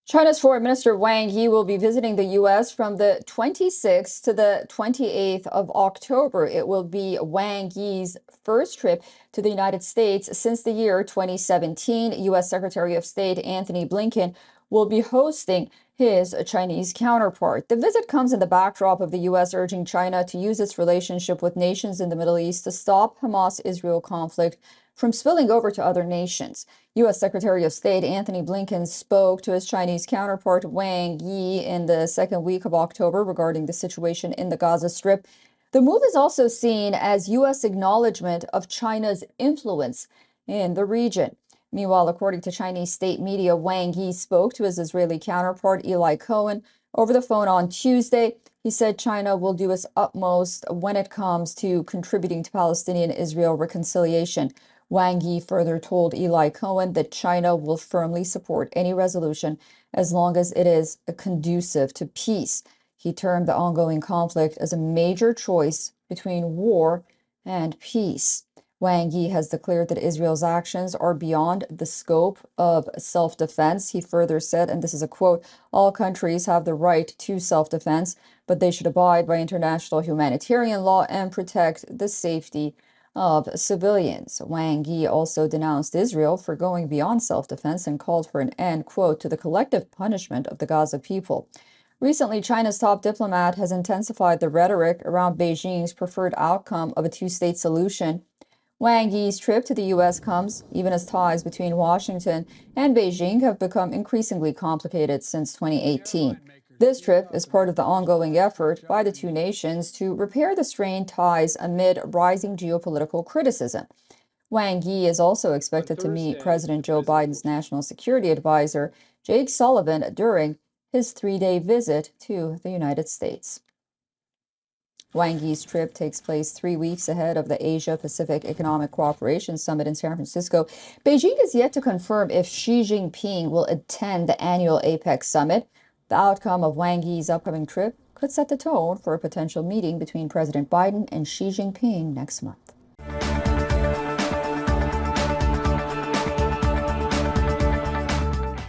China's Foreign Minister Wang Yi will be visiting the U.S. from the 26th to the 28th of October. It will be Wang Yi's first trip to the United States since the year 2017. U.S. Secretary of State Antony Blinken will be hosting his Chinese counterpart. The visit comes in the backdrop of the U.S. urging China to use its relationship with nations in the Middle East to stop Hamas-Israel conflict from spilling over to other nations. U.S. Secretary of State Antony Blinken spoke to his Chinese counterpart Wang Yi in the second week of October regarding the situation in the Gaza Strip. The move is also seen as U.S. acknowledgement of China's influence in the region. Meanwhile, according to Chinese state media, Wang Yi spoke to his Israeli counterpart Eli Cohen over the phone on Tuesday. He said China will do its utmost when it comes to contributing to Palestinian-Israel reconciliation. Wang Yi further told Eli Cohen that China will firmly support any resolution as long as it is conducive to peace. He termed the ongoing conflict as a major choice between war and peace. Wang Yi has declared that Israel's actions are beyond the scope of self-defense. He further said, and this is a quote, "All countries have the right to self-defense, but they should abide by international humanitarian law and protect the safety of civilians." Wang Yi also denounced Israel for going beyond self-defense and called for an end, quote, "to the collective punishment of the Gaza people." Recently, China's top diplomat has intensified the rhetoric around Beijing's preferred outcome of a two-state solution. Wang Yi's trip to the U.S. comes even as ties between Washington and Beijing have become increasingly complicated since 2018. This trip is part of the ongoing effort by the two nations to repair the strained ties amid rising geopolitical criticism. Wang Yi is also expected to meet President Joe Biden's national security advisor, Jake Sullivan, during his three-day visit to the United States. Wang Yi's trip takes place 3 weeks ahead of the Asia-Pacific Economic Cooperation Summit in San Francisco. Beijing is yet to confirm if Xi Jinping will attend the annual APEC summit. The outcome of Wang Yi's upcoming trip could set the tone for a potential meeting between President Biden and Xi Jinping next month.